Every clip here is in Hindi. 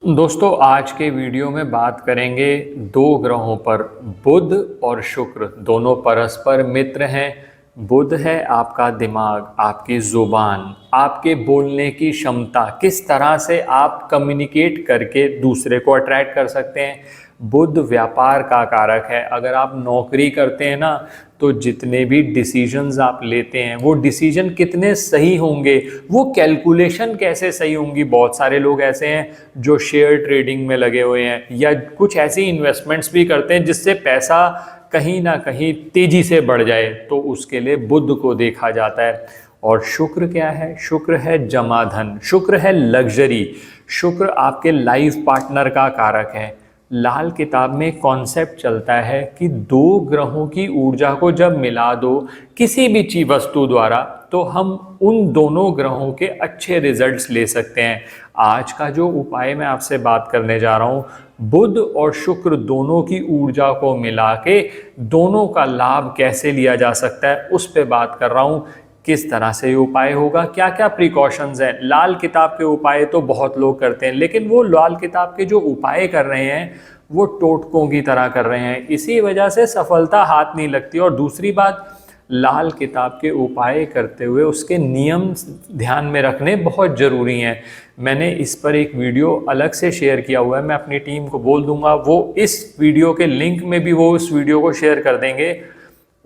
दोस्तों आज के वीडियो में बात करेंगे दो ग्रहों पर। बुध और शुक्र दोनों परस्पर मित्र हैं। बुध है आपका दिमाग, आपकी जुबान, आपके बोलने की क्षमता, किस तरह से आप कम्युनिकेट करके दूसरे को अट्रैक्ट कर सकते हैं। बुध व्यापार का कारक है। अगर आप नौकरी करते हैं ना, तो जितने भी डिसीजंस आप लेते हैं वो डिसीजन कितने सही होंगे, वो कैलकुलेशन कैसे सही होंगी। बहुत सारे लोग ऐसे हैं जो शेयर ट्रेडिंग में लगे हुए हैं या कुछ ऐसी इन्वेस्टमेंट्स भी करते हैं जिससे पैसा कहीं ना कहीं तेजी से बढ़ जाए, तो उसके लिए बुध को देखा जाता है। और शुक्र क्या है? शुक्र है जमाधन, शुक्र है लग्जरी, शुक्र आपके लाइफ पार्टनर का कारक है। लाल किताब में कॉन्सेप्ट चलता है कि दो ग्रहों की ऊर्जा को जब मिला दो किसी भी चीज वस्तु द्वारा, तो हम उन दोनों ग्रहों के अच्छे रिजल्ट्स ले सकते हैं। आज का जो उपाय मैं आपसे बात करने जा रहा हूँ, बुध और शुक्र दोनों की ऊर्जा को मिला के दोनों का लाभ कैसे लिया जा सकता है, उस पर बात कर रहा हूँ। किस तरह से ये उपाय होगा, क्या क्या प्रिकॉशंस हैं। लाल किताब के उपाय तो बहुत लोग करते हैं, लेकिन वो लाल किताब के जो उपाय कर रहे हैं वो टोटकों की तरह कर रहे हैं, इसी वजह से सफलता हाथ नहीं लगती। और दूसरी बात, लाल किताब के उपाय करते हुए उसके नियम ध्यान में रखने बहुत ज़रूरी हैं। मैंने इस पर एक वीडियो अलग से शेयर किया हुआ है, मैं अपनी टीम को बोल दूंगा वो इस वीडियो के लिंक में भी वो उस वीडियो को शेयर कर देंगे।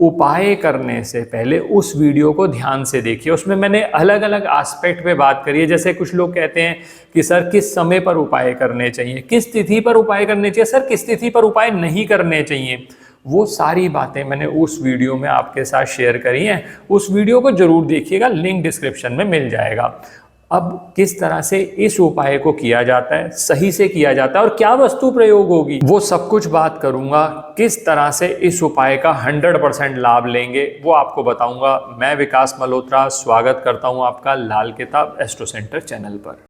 उपाय करने से पहले उस वीडियो को ध्यान से देखिए, उसमें मैंने अलग अलग एस्पेक्ट पे बात करी है। जैसे कुछ लोग कहते हैं कि सर किस समय पर उपाय करने चाहिए, किस तिथि पर उपाय करने चाहिए, सर किस तिथि पर उपाय नहीं करने चाहिए, वो सारी बातें मैंने उस वीडियो में आपके साथ शेयर करी हैं। उस वीडियो को जरूर देखिएगा, लिंक डिस्क्रिप्शन में मिल जाएगा। अब किस तरह से इस उपाय को किया जाता है, सही से किया जाता है और क्या वस्तु प्रयोग होगी, वो सब कुछ बात करूंगा। किस तरह से इस उपाय का 100% लाभ लेंगे वो आपको बताऊंगा। मैं विकास मल्होत्रा स्वागत करता हूं आपका लाल किताब एस्ट्रो सेंटर चैनल पर।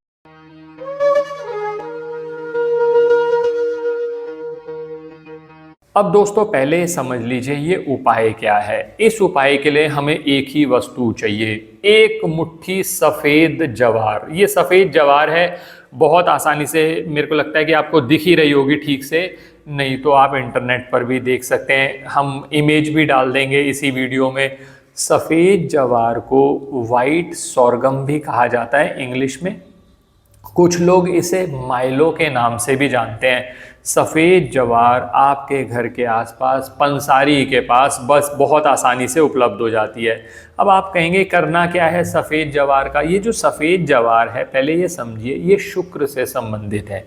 अब दोस्तों पहले समझ लीजिए ये उपाय क्या है। इस उपाय के लिए हमें एक ही वस्तु चाहिए, एक मुट्ठी सफ़ेद जवार। ये सफ़ेद जवार है, बहुत आसानी से मेरे को लगता है कि आपको दिख ही रही होगी ठीक से, नहीं तो आप इंटरनेट पर भी देख सकते हैं, हम इमेज भी डाल देंगे इसी वीडियो में। सफ़ेद जवार को वाइट सोरगम भी कहा जाता है इंग्लिश में, कुछ लोग इसे माइलो के नाम से भी जानते हैं। सफ़ेद जवार आपके घर के आसपास पंसारी के पास बस बहुत आसानी से उपलब्ध हो जाती है। अब आप कहेंगे करना क्या है सफ़ेद जवार का। ये जो सफ़ेद जवार है, पहले ये समझिए, ये शुक्र से संबंधित है,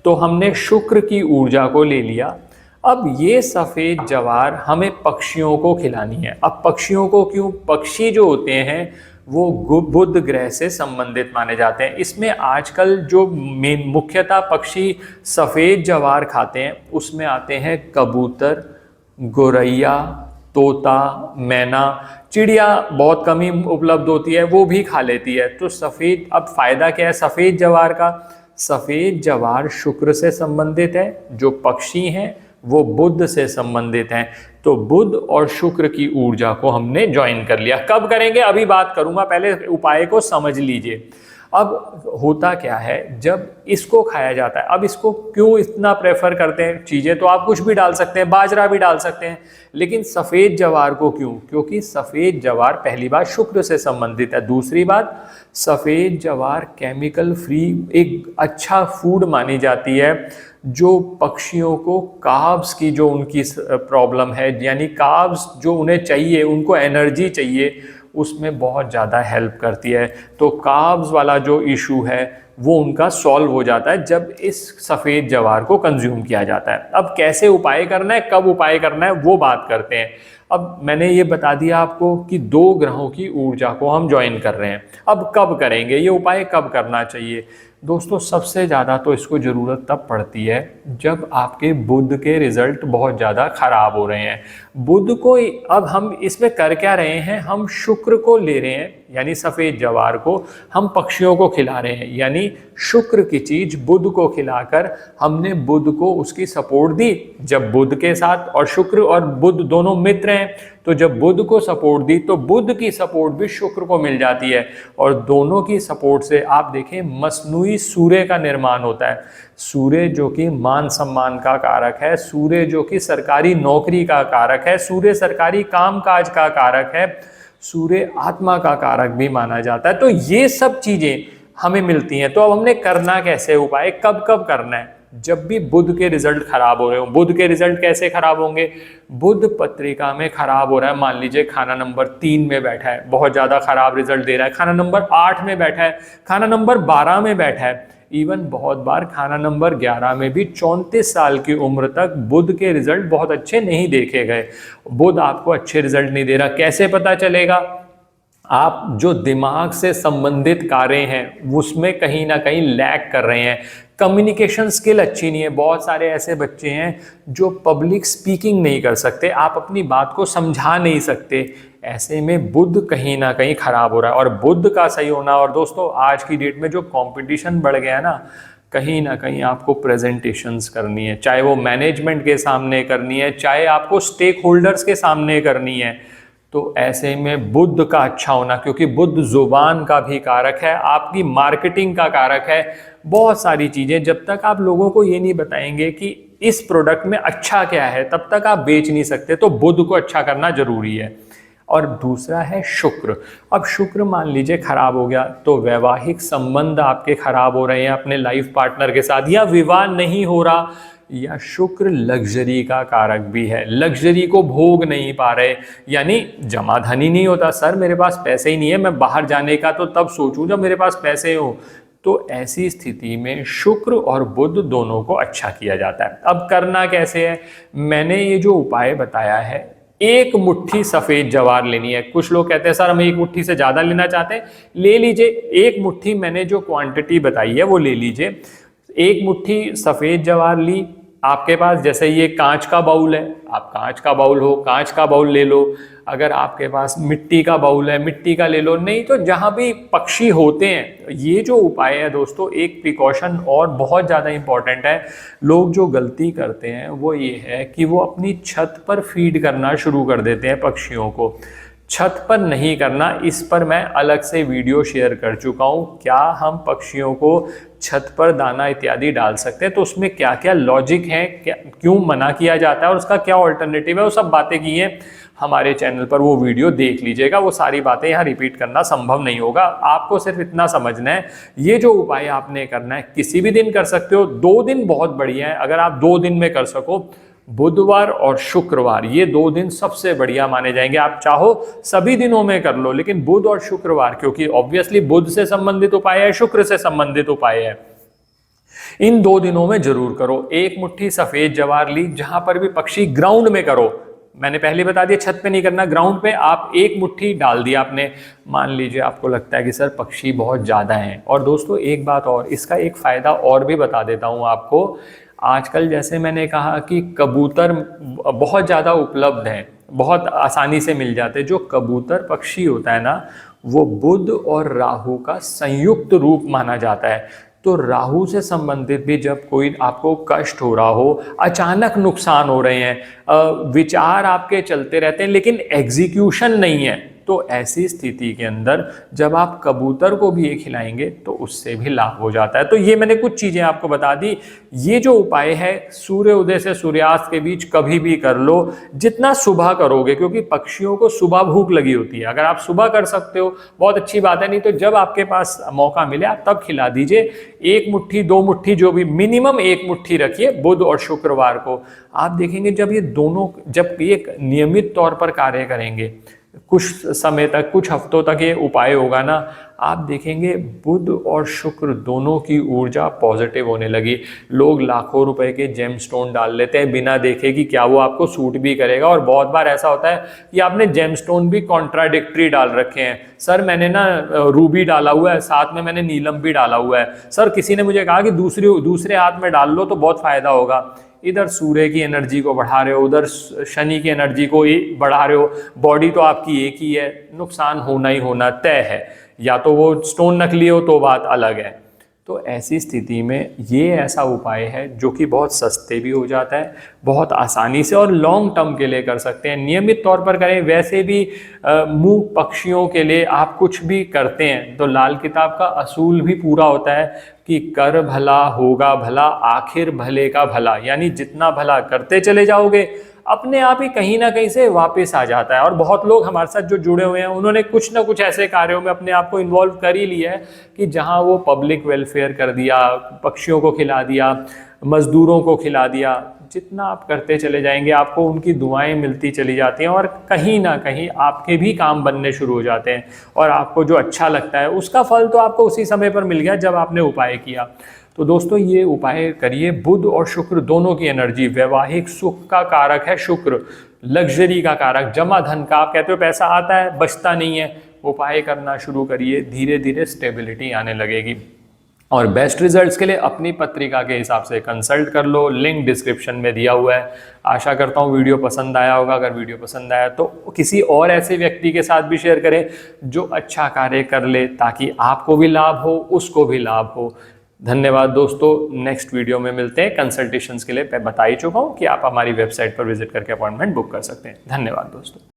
तो हमने शुक्र की ऊर्जा को ले लिया। अब ये सफ़ेद जवार हमें पक्षियों को खिलानी है। अब पक्षियों को क्यों? पक्षी जो होते हैं वो बुध ग्रह से संबंधित माने जाते हैं। इसमें आजकल जो मेन मुख्यतः पक्षी सफ़ेद जवार खाते हैं उसमें आते हैं कबूतर, गोरैया, तोता, मैना। चिड़िया बहुत कम ही उपलब्ध होती है, वो भी खा लेती है। तो सफ़ेद, अब फायदा क्या है सफ़ेद जवार का? सफ़ेद जवार शुक्र से संबंधित है, जो पक्षी हैं वो बुध से संबंधित हैं। तो बुध और शुक्र की ऊर्जा को हमने ज्वाइन कर लिया। कब करेंगे अभी बात करूंगा, पहले उपाय को समझ लीजिए। अब होता क्या है जब इसको खाया जाता है, अब इसको क्यों इतना प्रेफर करते हैं? चीज़ें तो आप कुछ भी डाल सकते हैं, बाजरा भी डाल सकते हैं, लेकिन सफ़ेद जवार को क्यों? क्योंकि सफ़ेद जवार पहली बात शुक्र से संबंधित है, दूसरी बात सफ़ेद जवार केमिकल फ्री एक अच्छा फूड मानी जाती है, जो पक्षियों को कार्ब्स की जो उनकी प्रॉब्लम है, यानी कार्ब्स जो उन्हें चाहिए, उनको एनर्जी चाहिए, उसमें बहुत ज़्यादा हेल्प करती है। तो कार्ब्स वाला जो इशू है वो उनका सॉल्व हो जाता है जब इस सफ़ेद जवार को कंज्यूम किया जाता है। अब कैसे उपाय करना है, कब उपाय करना है, वो बात करते हैं। अब मैंने ये बता दिया आपको कि दो ग्रहों की ऊर्जा को हम ज्वाइन कर रहे हैं। अब कब करेंगे ये उपाय, कब करना चाहिए? दोस्तों सबसे ज़्यादा तो इसको ज़रूरत तब पड़ती है जब आपके बुध के रिजल्ट बहुत ज़्यादा ख़राब हो रहे हैं। बुध को अब हम इसमें कर क्या रहे हैं, हम शुक्र को ले रहे हैं, यानी सफ़ेद जवार को हम पक्षियों को खिला रहे हैं, यानी शुक्र की चीज़ बुध को खिलाकर हमने बुध को उसकी सपोर्ट दी। जब बुध के साथ, और शुक्र और बुध दोनों मित्र हैं, तो जब बुध को सपोर्ट दी तो बुध की सपोर्ट भी शुक्र को मिल जाती है, और दोनों की सपोर्ट से आप देखें मसनूई सूर्य का निर्माण होता है। सूर्य जो कि मान सम्मान का कारक है, सूर्य जो कि सरकारी नौकरी का कारक है, सूर्य सरकारी कामकाज का कारक है, सूर्य आत्मा का कारक भी माना जाता है। तो ये सब चीजें हमें मिलती हैं। तो अब हमने करना कैसे उपाय, कब कब करना है? जब भी बुध के रिजल्ट खराब हो रहे हो। बुध के रिजल्ट कैसे खराब होंगे? बुध पत्रिका में खराब हो रहा है, मान लीजिए खाना नंबर 3 में बैठा है, बहुत ज्यादा खराब रिजल्ट दे रहा है, खाना नंबर 8 में बैठा है, खाना नंबर 12 में बैठा है, इवन बहुत बार खाना नंबर 11 में भी 34 साल की उम्र तक बुध के रिजल्ट बहुत अच्छे नहीं देखे गए। बुध आपको अच्छे रिजल्ट नहीं दे रहा, कैसे पता चलेगा? आप जो दिमाग से संबंधित कार्य हैं उसमें कहीं ना कहीं लैग कर रहे हैं, कम्युनिकेशन स्किल अच्छी नहीं है। बहुत सारे ऐसे बच्चे हैं जो पब्लिक स्पीकिंग नहीं कर सकते, आप अपनी बात को समझा नहीं सकते, ऐसे में बुध कहीं ना कहीं खराब हो रहा है। और बुध का सही होना, और दोस्तों आज की डेट में जो कंपटीशन बढ़ गया है ना, कहीं ना कहीं आपको प्रेजेंटेशंस करनी है, चाहे वो मैनेजमेंट के सामने करनी है, चाहे आपको स्टेक होल्डर्स के सामने करनी है, तो ऐसे में बुध का अच्छा होना, क्योंकि बुध जुबान का भी कारक है, आपकी मार्केटिंग का कारक है, बहुत सारी चीजें। जब तक आप लोगों को ये नहीं बताएंगे कि इस प्रोडक्ट में अच्छा क्या है, तब तक आप बेच नहीं सकते। तो बुध को अच्छा करना जरूरी है। और दूसरा है शुक्र। अब शुक्र मान लीजिए खराब हो गया तो वैवाहिक संबंध आपके खराब हो रहे हैं अपने लाइफ पार्टनर के साथ, या विवाह नहीं हो रहा, या शुक्र लग्जरी का कारक भी है, लग्जरी को भोग नहीं पा रहे, यानी जमाधनी नहीं होता, सर मेरे पास पैसे ही नहीं है, मैं बाहर जाने का तो तब सोचूं जब मेरे पास पैसे हो। तो ऐसी स्थिति में शुक्र और बुध दोनों को अच्छा किया जाता है। अब करना कैसे है? मैंने ये जो उपाय बताया है, एक मुट्ठी सफेद जवार लेनी है। कुछ लोग कहते हैं सर हम एक मुट्ठी से ज्यादा लेना चाहते हैं, ले लीजिए एक मुट्ठी, मैंने जो क्वांटिटी बताई है वो ले लीजिए। एक मुट्ठी सफेद जवार ली आपके पास, जैसे ये कांच का बाउल है, आप कांच का बाउल हो, कांच का बाउल ले लो। अगर आपके पास मिट्टी का बाउल है, मिट्टी का ले लो, नहीं तो जहां भी पक्षी होते हैं। ये जो उपाय है दोस्तों, एक प्रिकॉशन और बहुत ज़्यादा इंपॉर्टेंट है। लोग जो गलती करते हैं वो ये है कि वो अपनी छत पर फीड करना शुरू कर देते हैं पक्षियों को। छत पर नहीं करना, इस पर मैं अलग से वीडियो शेयर कर चुका हूँ। क्या हम पक्षियों को छत पर दाना इत्यादि डाल सकते हैं, तो उसमें क्या क्या लॉजिक है, क्या क्यों मना किया जाता है और उसका क्या ऑल्टरनेटिव है, वो सब बातें की हैं हमारे चैनल पर, वो वीडियो देख लीजिएगा। वो सारी बातें यहाँ रिपीट करना संभव नहीं होगा। आपको सिर्फ इतना समझना है, ये जो उपाय आपने करना है किसी भी दिन कर सकते हो, 2 दिन बहुत बढ़िया है। अगर आप 2 दिन में कर सको, बुधवार और शुक्रवार, ये 2 दिन सबसे बढ़िया माने जाएंगे। आप चाहो सभी दिनों में कर लो, लेकिन बुध और शुक्रवार, क्योंकि ऑब्वियसली बुध से संबंधित उपाय है, शुक्र से संबंधित उपाय है, इन 2 दिनों में जरूर करो। एक मुट्ठी सफेद जवार ली, जहां पर भी पक्षी, ग्राउंड में करो, मैंने पहले बता दिया छत पे नहीं करना, ग्राउंड पे आप एक मुट्ठी डाल दिया आपने। मान लीजिए आपको लगता है कि सर पक्षी बहुत ज़्यादा हैं। और दोस्तों एक बात और, इसका एक फ़ायदा और भी बता देता हूँ आपको। आजकल जैसे मैंने कहा कि कबूतर बहुत ज़्यादा उपलब्ध हैं, बहुत आसानी से मिल जाते हैं। जो कबूतर पक्षी होता है ना, वो बुध और राहु का संयुक्त रूप माना जाता है। तो राहु से संबंधित भी जब कोई आपको कष्ट हो रहा हो, अचानक नुकसान हो रहे हैं, विचार आपके चलते रहते हैं लेकिन एग्जीक्यूशन नहीं है, तो ऐसी स्थिति के अंदर जब आप कबूतर को भी ये खिलाएंगे तो उससे भी लाभ हो जाता है। तो ये मैंने कुछ चीज़ें आपको बता दी। ये जो उपाय है सूर्य उदय से सूर्यास्त के बीच कभी भी कर लो, जितना सुबह करोगे, क्योंकि पक्षियों को सुबह भूख लगी होती है। अगर आप सुबह कर सकते हो बहुत अच्छी बात है, नहीं तो जब आपके पास मौका मिले आप तब खिला दीजिए। 1 मुट्ठी 2 मुट्ठी जो भी, मिनिमम 1 मुट्ठी रखिए बुध और शुक्रवार को। आप देखेंगे जब ये दोनों, जब एक नियमित तौर पर कार्य करेंगे, कुछ समय तक, कुछ हफ्तों तक ये उपाय होगा ना, आप देखेंगे बुध और शुक्र दोनों की ऊर्जा पॉजिटिव होने लगी। लोग लाखों रुपए के जेमस्टोन डाल लेते हैं बिना देखे कि क्या वो आपको सूट भी करेगा। और बहुत बार ऐसा होता है कि आपने जेमस्टोन भी कॉन्ट्राडिक्टरी डाल रखे हैं। सर मैंने ना रूबी डाला हुआ है, साथ में मैंने नीलम भी डाला हुआ है। सर किसी ने मुझे कहा कि दूसरे हाथ में डाल लो तो बहुत फायदा होगा। इधर सूर्य की एनर्जी को बढ़ा रहे हो, उधर शनि की एनर्जी को बढ़ा रहे हो। बॉडी तो आपकी एक ही है, नुकसान होना ही होना तय है। या तो वो स्टोन नकली हो तो बात अलग है। तो ऐसी स्थिति में ये ऐसा उपाय है जो कि बहुत सस्ते भी हो जाता है, बहुत आसानी से और लॉन्ग टर्म के लिए कर सकते हैं। नियमित तौर पर करें। वैसे भी मूक पक्षियों के लिए आप कुछ भी करते हैं तो लाल किताब का असूल भी पूरा होता है कि कर भला होगा भला, आखिर भले का भला। यानी जितना भला करते चले जाओगे अपने आप ही कहीं ना कहीं से वापस आ जाता है। और बहुत लोग हमारे साथ जो जुड़े हुए हैं उन्होंने कुछ ना कुछ ऐसे कार्यों में अपने आप को इन्वॉल्व कर ही लिया है कि जहां वो पब्लिक वेलफेयर कर दिया, पक्षियों को खिला दिया, मजदूरों को खिला दिया। जितना आप करते चले जाएंगे आपको उनकी दुआएं मिलती चली जाती हैं और कहीं ना कहीं आपके भी काम बनने शुरू हो जाते हैं और आपको जो अच्छा लगता है उसका फल तो आपको उसी समय पर मिल गया जब आपने उपाय किया। तो दोस्तों ये उपाय करिए। बुध और शुक्र दोनों की एनर्जी, वैवाहिक सुख का कारक है शुक्र, लग्जरी का कारक, जमा धन का। आप कहते हो पैसा आता है बचता नहीं है, उपाय करना शुरू करिए, धीरे धीरे स्टेबिलिटी आने लगेगी। और बेस्ट रिजल्ट्स के लिए अपनी पत्रिका के हिसाब से कंसल्ट कर लो, लिंक डिस्क्रिप्शन में दिया हुआ है। आशा करता हूँ वीडियो पसंद आया होगा। अगर वीडियो पसंद आया तो किसी और ऐसे व्यक्ति के साथ भी शेयर करें जो अच्छा कार्य कर ले, ताकि आपको भी लाभ हो, उसको भी लाभ हो। धन्यवाद दोस्तों। नेक्स्ट वीडियो में मिलते हैं। कंसल्टेशंस के लिए मैं बता ही चुका हूँ कि आप हमारी वेबसाइट पर विजिट करके अपॉइंटमेंट बुक कर सकते हैं। धन्यवाद दोस्तों।